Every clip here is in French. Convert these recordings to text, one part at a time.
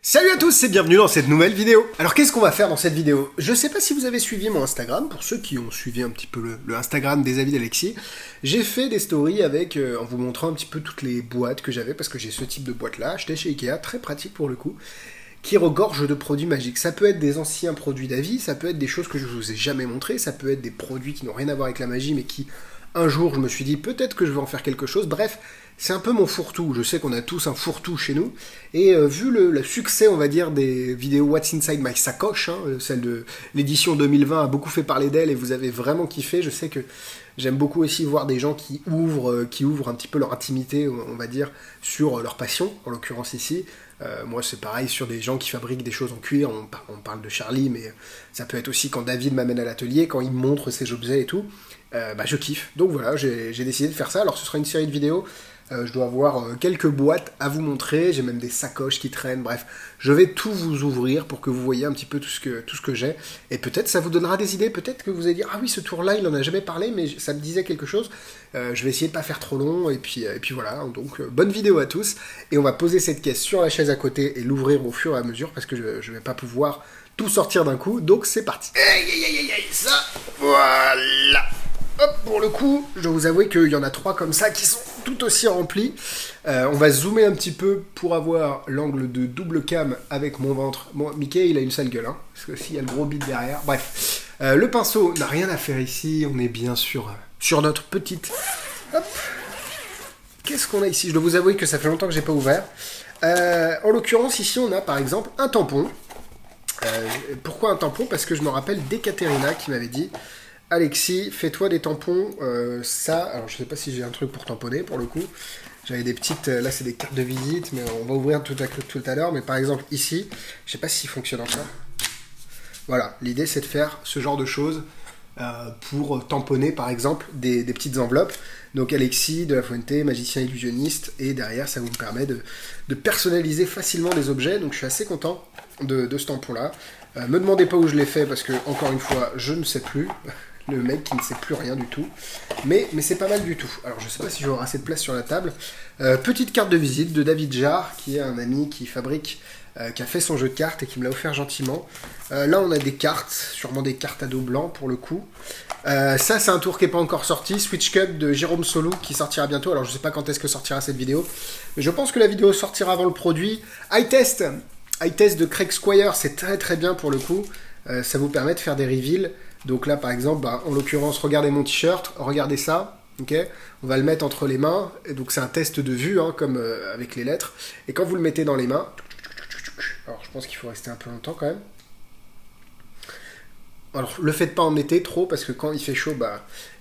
Salut à tous et bienvenue dans cette nouvelle vidéo. Alors qu'est-ce qu'on va faire dans cette vidéo? Je sais pas si vous avez suivi mon Instagram, pour ceux qui ont suivi un petit peu le Instagram des avis d'Alexis, j'ai fait des stories avec, en vous montrant un petit peu toutes les boîtes que j'avais, parce que j'ai ce type de boîte là, acheté chez Ikea, très pratique pour le coup, qui regorge de produits magiques. Ça peut être des anciens produits d'avis, ça peut être des choses que je vous ai jamais montrées, ça peut être des produits qui n'ont rien à voir avec la magie, mais qui, un jour, je me suis dit peut-être que je vais en faire quelque chose, bref, c'est un peu mon fourre-tout. Je sais qu'on a tous un fourre-tout chez nous. Et vu le succès, on va dire, des vidéos What's Inside My Sacoche, celle de l'édition 2020 a beaucoup fait parler d'elle et vous avez vraiment kiffé. Je sais que j'aime beaucoup aussi voir des gens qui ouvrent un petit peu leur intimité, on va dire, sur leur passion, en l'occurrence ici. Moi, c'est pareil sur des gens qui fabriquent des choses en cuir. On parle de Charlie, mais ça peut être aussi quand David m'amène à l'atelier, quand il me montre ses objets et tout. Je kiffe. Donc voilà, j'ai décidé de faire ça. Alors ce sera une série de vidéos. Je dois avoir quelques boîtes à vous montrer, j'ai même des sacoches qui traînent, bref, je vais tout vous ouvrir pour que vous voyez un petit peu tout ce que j'ai, et peut-être ça vous donnera des idées, peut-être que vous allez dire, ah oui, ce tour-là, il en a jamais parlé, mais ça me disait quelque chose, je vais essayer de pas faire trop long, et puis voilà, donc bonne vidéo à tous, et on va poser cette caisse sur la chaise à côté, et l'ouvrir au fur et à mesure, parce que je vais pas pouvoir tout sortir d'un coup, donc c'est parti. Ça, voilà. Hop, pour le coup, je dois vous avouer qu'il y en a 3 comme ça qui sont tout aussi remplis. On va zoomer un petit peu pour avoir l'angle de double cam avec mon ventre. Bon, Mickey, il a une sale gueule, hein, parce que s'il y a le gros bit derrière. Bref, le pinceau n'a rien à faire ici. On est bien sur notre petite... Hop. Qu'est-ce qu'on a ici? Je dois vous avouer que ça fait longtemps que j'ai pas ouvert. En l'occurrence, ici, on a par exemple un tampon. Pourquoi un tampon? Parce que je me rappelle d'Ekaterina qui m'avait dit... Alexis, fais-toi des tampons, ça, alors je sais pas si j'ai un truc pour tamponner pour le coup, j'avais des petites, là c'est des cartes de visite, mais on va ouvrir tout à l'heure, mais par exemple ici, je sais pas s'il fonctionne encore. Voilà, l'idée c'est de faire ce genre de choses pour tamponner par exemple des petites enveloppes, donc Alexis, de la Fuente, magicien illusionniste, et derrière ça vous permet de personnaliser facilement des objets, donc je suis assez content de ce tampon là. Me demandez pas où je l'ai fait parce que, encore une fois, je ne sais plus. Le mec qui ne sait plus rien du tout. Mais c'est pas mal du tout. Alors je sais pas si j'aurai assez de place sur la table. Petite carte de visite de David Jarre, qui est un ami qui fabrique, qui a fait son jeu de cartes et qui me l'a offert gentiment. Là on a des cartes, sûrement des cartes à dos blanc pour le coup. Ça c'est un tour qui n'est pas encore sorti, Switch Cup de Jérôme Solou qui sortira bientôt. Alors je sais pas quand est-ce que sortira cette vidéo. Mais je pense que la vidéo sortira avant le produit. iTest de Craig Squire, c'est très très bien pour le coup. Ça vous permet de faire des reveals. Donc là, par exemple, en l'occurrence, regardez mon t-shirt, regardez ça, ok. On va le mettre entre les mains, et donc c'est un test de vue, hein, comme avec les lettres. Et quand vous le mettez dans les mains, alors je pense qu'il faut rester un peu longtemps quand même. Alors, le faites pas en été trop, parce que quand il fait chaud,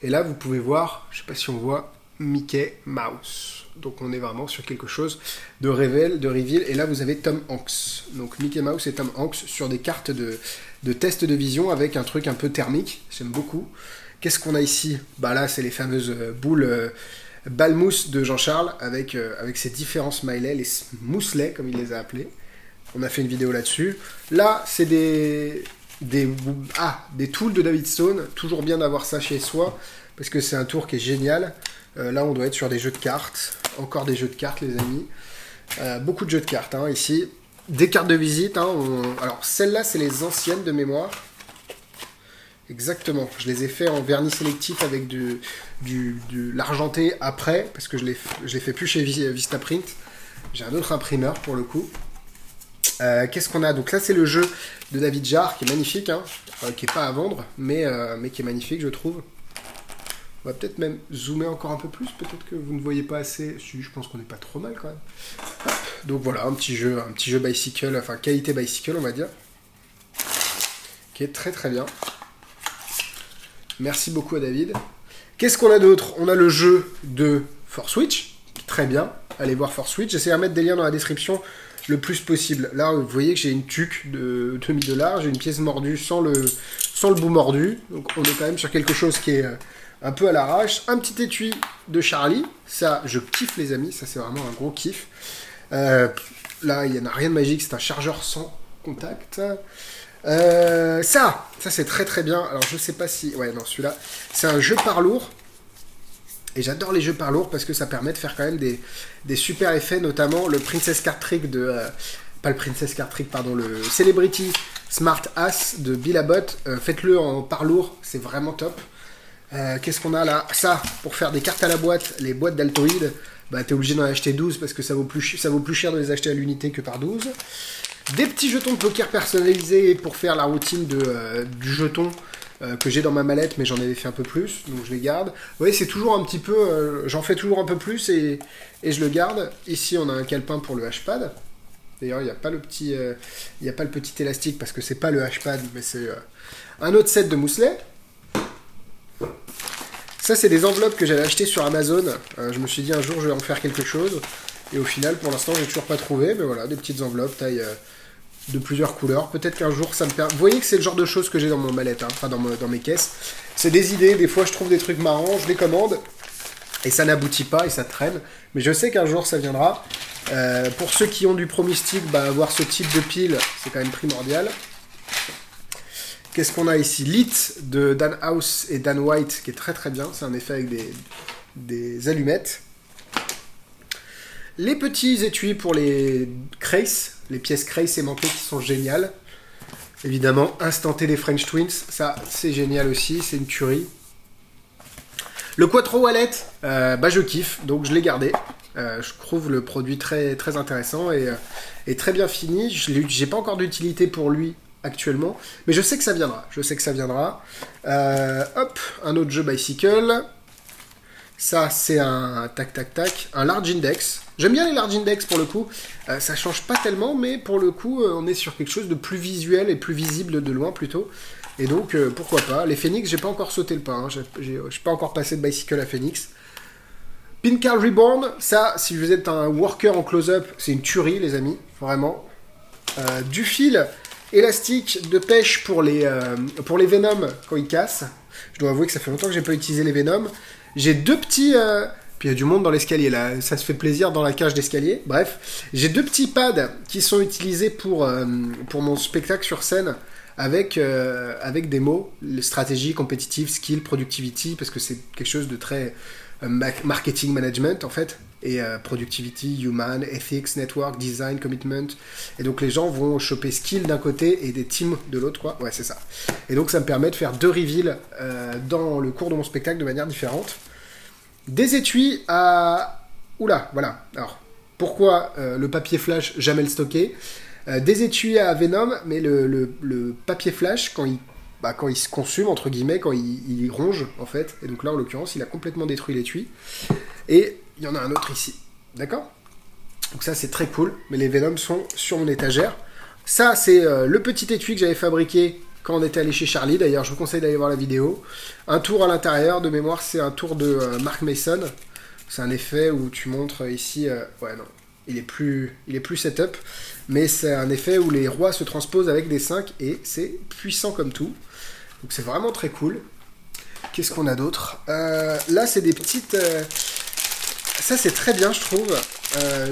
et là, vous pouvez voir, je sais pas si on voit, Mickey Mouse. Donc on est vraiment sur quelque chose de reveal, et là vous avez Tom Hanks. Donc Mickey Mouse et Tom Hanks sur des cartes de test de vision avec un truc un peu thermique, j'aime beaucoup. Qu'est-ce qu'on a ici? Là c'est les fameuses boules balmousse de Jean-Charles avec ses différents smileys, les mousselets comme il les a appelés. On a fait une vidéo là-dessus. Là c'est des tools de David Stone, toujours bien d'avoir ça chez soi, parce que c'est un tour qui est génial. Là, on doit être sur des jeux de cartes. Encore des jeux de cartes, les amis. Beaucoup de jeux de cartes, ici. Des cartes de visite. Alors, celles-là, c'est les anciennes de mémoire. Exactement. Je les ai fait en vernis sélectif avec de l'argenté après, parce que je les fais plus chez Vistaprint. J'ai un autre imprimeur, pour le coup. Qu'est-ce qu'on a? Donc là, c'est le jeu de David Jarre, qui est magnifique, qui n'est pas à vendre, mais qui est magnifique, je trouve. On va peut-être même zoomer encore un peu plus, peut-être que vous ne voyez pas assez. Si, je pense qu'on n'est pas trop mal quand même. Hop. Donc voilà, un petit jeu bicycle, enfin qualité bicycle on va dire. Qui est très très bien. Merci beaucoup à David. Qu'est-ce qu'on a d'autre? On a le jeu de Force Switch, très bien. Allez voir Force Switch, j'essaie de mettre des liens dans la description le plus possible. Là, vous voyez que j'ai une tuque de 2000 $, j'ai une pièce mordue sans le bout mordu. Donc on est quand même sur quelque chose qui est... un peu à l'arrache, un petit étui de Charlie, ça je kiffe les amis, ça c'est vraiment un gros kiff. Là il n'y en a rien de magique, c'est un chargeur sans contact. Ça c'est très très bien, alors je sais pas si... Ouais non celui-là, c'est un jeu par lourd, et j'adore les jeux par lourd parce que ça permet de faire quand même des super effets, notamment le Princess Card Trick pas le Princess Card Trick, pardon, le Celebrity Smart Ass de Bill Abbott. Faites-le en par lourd, c'est vraiment top. Qu'est-ce qu'on a là? Ça, pour faire des cartes à la boîte, les boîtes d'Altoïdes, bah t'es obligé d'en acheter 12 parce que ça vaut plus cher de les acheter à l'unité que par 12. Des petits jetons de poker personnalisés pour faire la routine du jeton que j'ai dans ma mallette, mais j'en avais fait un peu plus, donc je les garde. Vous voyez, c'est toujours un petit peu... j'en fais toujours un peu plus et je le garde. Ici, on a un calepin pour le H-pad. D'ailleurs, il n'y a pas le petit élastique parce que c'est pas le H-pad, mais c'est un autre set de mousselet. Ça, c'est des enveloppes que j'avais achetées sur Amazon. Je me suis dit un jour, je vais en faire quelque chose. Et au final, pour l'instant, j'ai toujours pas trouvé. Mais voilà, des petites enveloppes, taille de plusieurs couleurs. Peut-être qu'un jour, ça me permet... Vous voyez que c'est le genre de choses que j'ai dans mon mallette, hein, enfin dans mes caisses. C'est des idées. Des fois, je trouve des trucs marrants, je les commande. Et ça n'aboutit pas et ça traîne. Mais je sais qu'un jour, ça viendra. Pour ceux qui ont du Pro Mystique, bah, avoir ce type de pile, c'est quand même primordial. Qu'est-ce qu'on a ici? Lit de Dan House et Dan White, qui est très très bien. C'est un effet avec des allumettes. Les petits étuis pour les Crace, les pièces Crace aimantées qui sont géniales. Évidemment, instanté des French Twins, ça c'est génial aussi, c'est une tuerie. Le Quattro Wallet, bah je kiffe, donc je l'ai gardé. Je trouve le produit très, très intéressant et très bien fini. J'ai pas encore d'utilité pour lui actuellement, mais je sais que ça viendra. Hop, un autre jeu Bicycle. Ça, c'est un un large index. J'aime bien les large index pour le coup. Ça change pas tellement, mais pour le coup, on est sur quelque chose de plus visuel et plus visible de loin plutôt. Et donc, pourquoi pas. Les Phoenix, j'ai pas encore sauté le pas. Hein. J'ai pas encore passé de Bicycle à Phoenix. Pin Card Reborn, ça, si vous êtes un worker en close-up, c'est une tuerie, les amis. Vraiment. Du fil élastique de pêche pour les Venom quand ils cassent. Je dois avouer que ça fait longtemps que j'ai pas utilisé les Venom. J'ai deux petits... Puis il y a du monde dans l'escalier là, ça se fait plaisir dans la cage d'escalier. Bref, j'ai deux petits pads qui sont utilisés pour mon spectacle sur scène avec des mots, stratégie, compétitive, skill, productivity, parce que c'est quelque chose de très marketing management en fait. Et productivity, human, ethics, network, design, commitment. Et donc les gens vont choper skill d'un côté et des teams de l'autre, quoi. Ouais, c'est ça. Et donc ça me permet de faire deux reveals dans le cours de mon spectacle de manière différente. Des étuis à... Oula, voilà. Alors, pourquoi le papier flash, jamais le stocker? Des étuis à Venom, mais le papier flash, quand il se consume, entre guillemets, quand il ronge, en fait. Et donc là, en l'occurrence, il a complètement détruit l'étui. Et il y en a un autre ici. D'accord? Donc ça, c'est très cool. Mais les Venom sont sur mon étagère. Ça, c'est le petit étui que j'avais fabriqué quand on était allé chez Charlie. D'ailleurs, je vous conseille d'aller voir la vidéo. Un tour à l'intérieur, de mémoire, c'est un tour de Mark Mason. C'est un effet où tu montres ici... ouais, non. Il est plus setup. Mais c'est un effet où les rois se transposent avec des 5 et c'est puissant comme tout. Donc c'est vraiment très cool. Qu'est-ce qu'on a d'autre? Là, c'est des petites... Ça, c'est très bien, je trouve.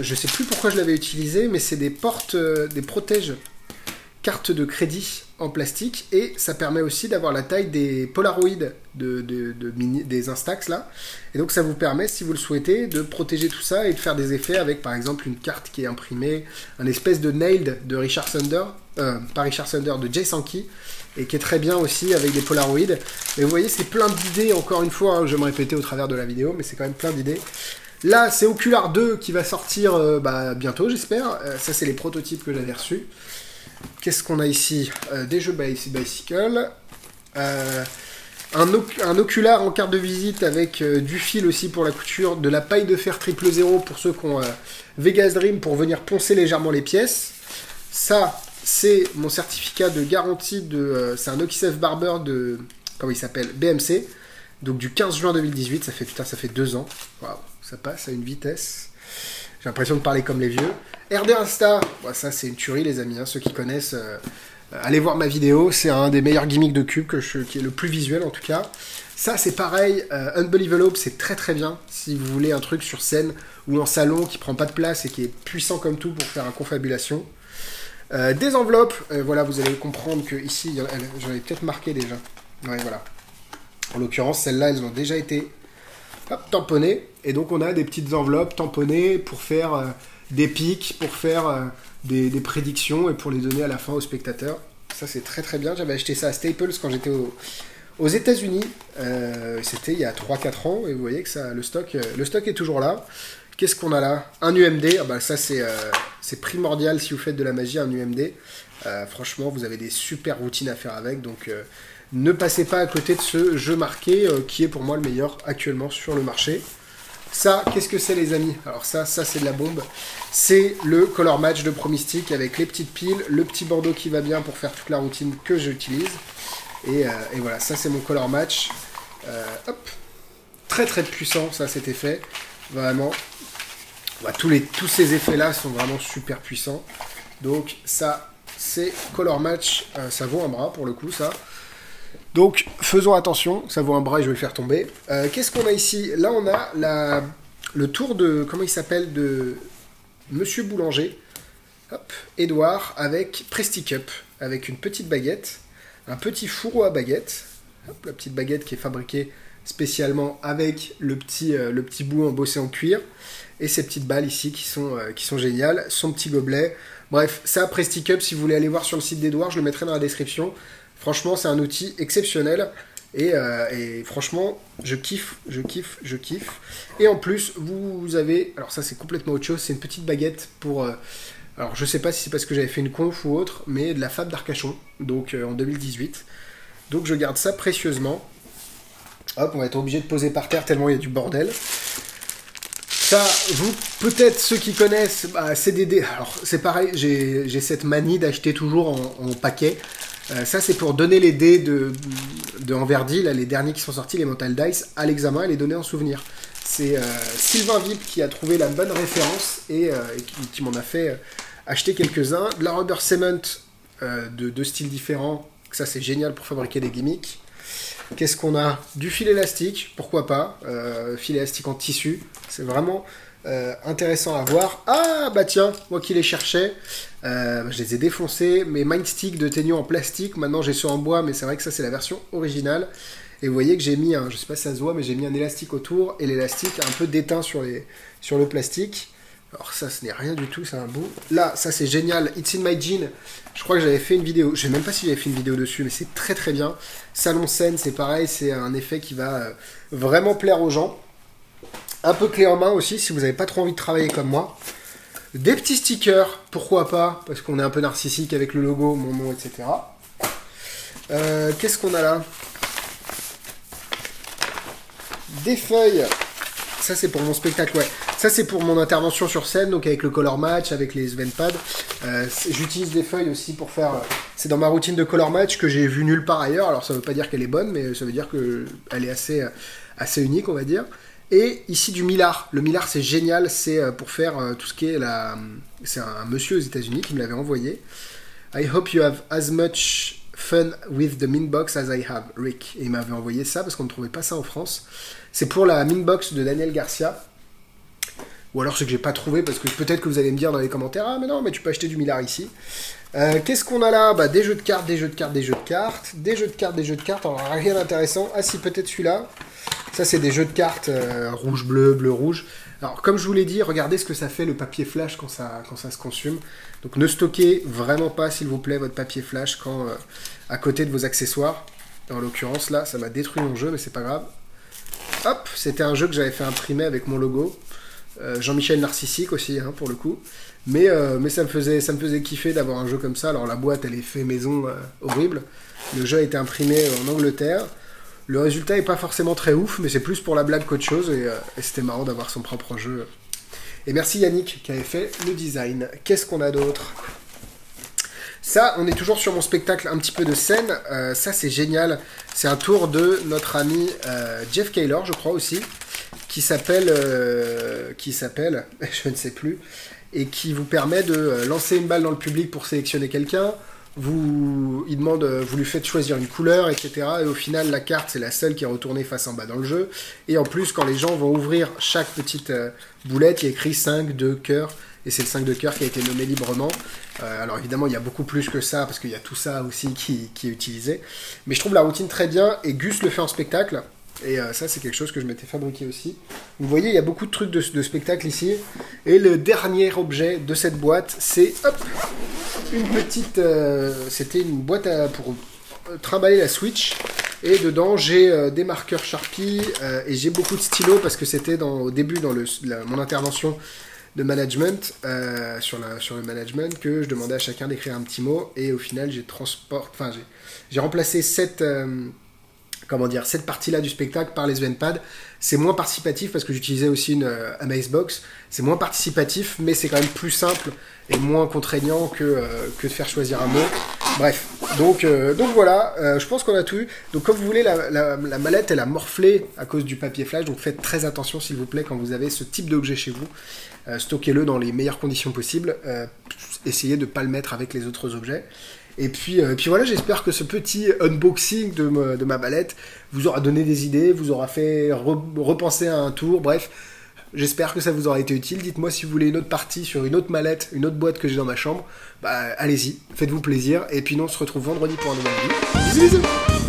Je sais plus pourquoi je l'avais utilisé, mais c'est des des protèges cartes de crédit en plastique. Et ça permet aussi d'avoir la taille des Polaroid des Instax, là. Et donc, ça vous permet, si vous le souhaitez, de protéger tout ça et de faire des effets avec, par exemple, une carte qui est imprimée, un espèce de nailed de Richard Sander, pas Richard Sander, de Jay Sankey, et qui est très bien aussi avec des Polaroid. Mais vous voyez, c'est plein d'idées, encore une fois, hein, je vais me répéter au travers de la vidéo, mais c'est quand même plein d'idées. Là, c'est Ocular 2 qui va sortir bientôt, j'espère. Ça, c'est les prototypes que j'avais reçus. Qu'est-ce qu'on a ici? Des jeux Bicycle. Un ocular en carte de visite avec du fil aussi pour la couture, de la paille de fer 000 pour ceux qui ont Vegas Dream pour venir poncer légèrement les pièces. Ça, c'est mon certificat de garantie de... c'est un Okisef Barber de... comment il s'appelle? BMC. Donc du 15 juin 2018, ça fait 2 ans. Waouh, ça passe à une vitesse. J'ai l'impression de parler comme les vieux. RD Insta, bon, ça c'est une tuerie les amis, hein. Ceux qui connaissent, allez voir ma vidéo, c'est un des meilleurs gimmicks de cube, qui est le plus visuel en tout cas. Ça c'est pareil, Unbelievable, c'est très très bien, si vous voulez un truc sur scène ou en salon qui prend pas de place et qui est puissant comme tout pour faire un confabulation. Des enveloppes, voilà, vous allez comprendre que ici, j'en ai peut-être marqué déjà. Ouais, voilà. En l'occurrence, celles-là, elles ont déjà été tamponnées. Et donc, on a des petites enveloppes tamponnées pour faire des pics, pour faire des prédictions et pour les donner à la fin aux spectateurs. Ça, c'est très très bien. J'avais acheté ça à Staples quand j'étais aux États-Unis. C'était il y a 3-4 ans et vous voyez que ça, le stock est toujours là. Qu'est-ce qu'on a là? Un UMD. Ah bah, ça, c'est primordial si vous faites de la magie, un UMD. Franchement, vous avez des super routines à faire avec. Donc, ne passez pas à côté de ce jeu marqué qui est pour moi le meilleur actuellement sur le marché. Ça, qu'est-ce que c'est les amis? Alors ça c'est de la bombe. C'est le Color Match de Pro-Mystic avec les petites piles, le petit bandeau qui va bien pour faire toute la routine que j'utilise. Et voilà, ça c'est mon Color Match. Hop. Très très puissant ça cet effet. Vraiment. Bah, tous ces effets là sont vraiment super puissants. Donc ça c'est Color Match. Ça vaut un bras pour le coup ça. Donc, faisons attention, ça vaut un bras et je vais le faire tomber. Qu'est-ce qu'on a ici? Là, on a le tour de, comment il s'appelle, de Monsieur Boulanger. Hop, Edouard, avec Presti Cup, avec une petite baguette, un petit four à baguette. Hop, la petite baguette qui est fabriquée spécialement avec le petit bout embossé en cuir. Et ces petites balles ici qui sont géniales. Son petit gobelet. Bref, ça, Presti Cup, si vous voulez aller voir sur le site d'Edouard, je le mettrai dans la description. Franchement, c'est un outil exceptionnel et franchement, je kiffe. Et en plus, vous avez... Alors ça, c'est complètement autre chose. C'est une petite baguette pour... alors, je sais pas si c'est parce que j'avais fait une conf ou autre, mais de la Fab d'Arcachon, donc en 2018. Donc, je garde ça précieusement. Hop, on va être obligé de poser par terre tellement il y a du bordel. Ça, vous, peut-être ceux qui connaissent, bah, c'est des dés. Alors, c'est pareil, j'ai cette manie d'acheter toujours en paquet. Ça, c'est pour donner les dés de Enverdi, là, les derniers qui sont sortis, les Mental Dice, à l'examen et les donner en souvenir. C'est Sylvain Vip qui a trouvé la bonne référence et qui m'en a fait acheter quelques-uns. De la rubber cement de deux styles différents. Ça, c'est génial pour fabriquer des gimmicks. Qu'est-ce qu'on a? Du fil élastique, pourquoi pas. Fil élastique en tissu. C'est vraiment intéressant à voir. Ah, bah tiens, moi qui les cherchais, je les ai défoncés. Mes Mindstick de Tenyo en plastique. Maintenant, j'ai ceux en bois, mais c'est vrai que ça, c'est la version originale. Et vous voyez que j'ai mis, je sais pas si ça se voit, mais j'ai mis un élastique autour. Et l'élastique un peu déteint sur le plastique. Alors ça, ce n'est rien du tout, c'est un bout. Là, ça c'est génial. It's in my jean. Je crois que j'avais fait une vidéo. Je sais même pas si j'avais fait une vidéo dessus, mais c'est très très bien. Salon scène, c'est pareil. C'est un effet qui va vraiment plaire aux gens. Un peu clé en main aussi, si vous n'avez pas trop envie de travailler comme moi. Des petits stickers, pourquoi pas, parce qu'on est un peu narcissique avec le logo, mon nom, etc. Qu'est-ce qu'on a là? Des feuilles. Ça c'est pour mon spectacle, ouais. Ça c'est pour mon intervention sur scène, donc avec le color match, avec les Svenpad. J'utilise des feuilles aussi pour faire... c'est dans ma routine de color match que j'ai vu nulle part ailleurs. Alors ça veut pas dire qu'elle est bonne, mais ça veut dire qu'elle est assez unique, on va dire. Et ici du Millar. Le Millar c'est génial, c'est pour faire tout ce qui est la... C'est un monsieur aux États-Unis qui me l'avait envoyé. I hope you have as much fun with the Mintbox as I have, Rick. Et il m'avait envoyé ça parce qu'on ne trouvait pas ça en France. C'est pour la Mintbox de Daniel Garcia. Ou alors c'est que j'ai pas trouvé parce que peut-être que vous allez me dire dans les commentaires, ah mais non, mais tu peux acheter du Millar ici. Qu'est-ce qu'on a là? Bah, des jeux de cartes, des jeux de cartes, des jeux de cartes, des jeux de cartes, des jeux de cartes. Alors rien d'intéressant. Ah si, peut-être celui-là. Ça c'est des jeux de cartes rouge, bleu, bleu, rouge. Alors comme je vous l'ai dit, regardez ce que ça fait le papier flash quand ça se consume. Donc ne stockez vraiment pas s'il vous plaît votre papier flash quand à côté de vos accessoires. En l'occurrence là, ça m'a détruit mon jeu mais c'est pas grave. Hop, c'était un jeu que j'avais fait imprimer avec mon logo. Jean-Michel Narcissique aussi hein, pour le coup. Mais ça me faisait kiffer d'avoir un jeu comme ça. Alors la boîte elle est fait maison horrible. Le jeu a été imprimé en Angleterre. Le résultat est pas forcément très ouf, mais c'est plus pour la blague qu'autre chose, et c'était marrant d'avoir son propre jeu. Et merci Yannick qui avait fait le design. Qu'est-ce qu'on a d'autre? Ça, on est toujours sur mon spectacle un petit peu de scène. Ça, c'est génial. C'est un tour de notre ami Jeff Kaylor, je crois aussi, qui s'appelle, je ne sais plus, et qui vous permet de lancer une balle dans le public pour sélectionner quelqu'un. Il demande, vous lui faites choisir une couleur, etc. Et au final, la carte, c'est la seule qui est retournée face en bas dans le jeu. Et en plus, quand les gens vont ouvrir chaque petite boulette, il y a écrit 5 de cœur. Et c'est le 5 de cœur qui a été nommé librement. Alors évidemment, il y a beaucoup plus que ça, parce qu'il y a tout ça aussi qui est utilisé. Mais je trouve la routine très bien, et Gus le fait en spectacle. Et ça, c'est quelque chose que je m'étais fabriqué aussi. Vous voyez, il y a beaucoup de trucs de spectacle ici. Et le dernier objet de cette boîte, c'est, hop, une petite... c'était une boîte pour trimballer la Switch. Et dedans, j'ai des marqueurs Sharpie et j'ai beaucoup de stylos parce que c'était au début dans mon intervention de management, sur le management, que je demandais à chacun d'écrire un petit mot. Et au final, j'ai remplacé cette partie-là du spectacle par les Zenpad. C'est moins participatif parce que j'utilisais aussi une Amazebox. C'est moins participatif, mais c'est quand même plus simple et moins contraignant que de faire choisir un mot. Bref, donc voilà, je pense qu'on a tout eu. Donc comme vous voulez, la mallette, elle a morflé à cause du papier flash, donc faites très attention s'il vous plaît quand vous avez ce type d'objet chez vous. Stockez-le dans les meilleures conditions possibles. Essayez de ne pas le mettre avec les autres objets. Et puis voilà, j'espère que ce petit unboxing de ma mallette vous aura donné des idées, vous aura fait repenser à un tour, bref. J'espère que ça vous aura été utile. Dites-moi si vous voulez une autre partie sur une autre mallette, une autre boîte que j'ai dans ma chambre. Bah allez-y, faites-vous plaisir. Et puis nous on se retrouve vendredi pour un nouvel vidéo. Bisous bisous.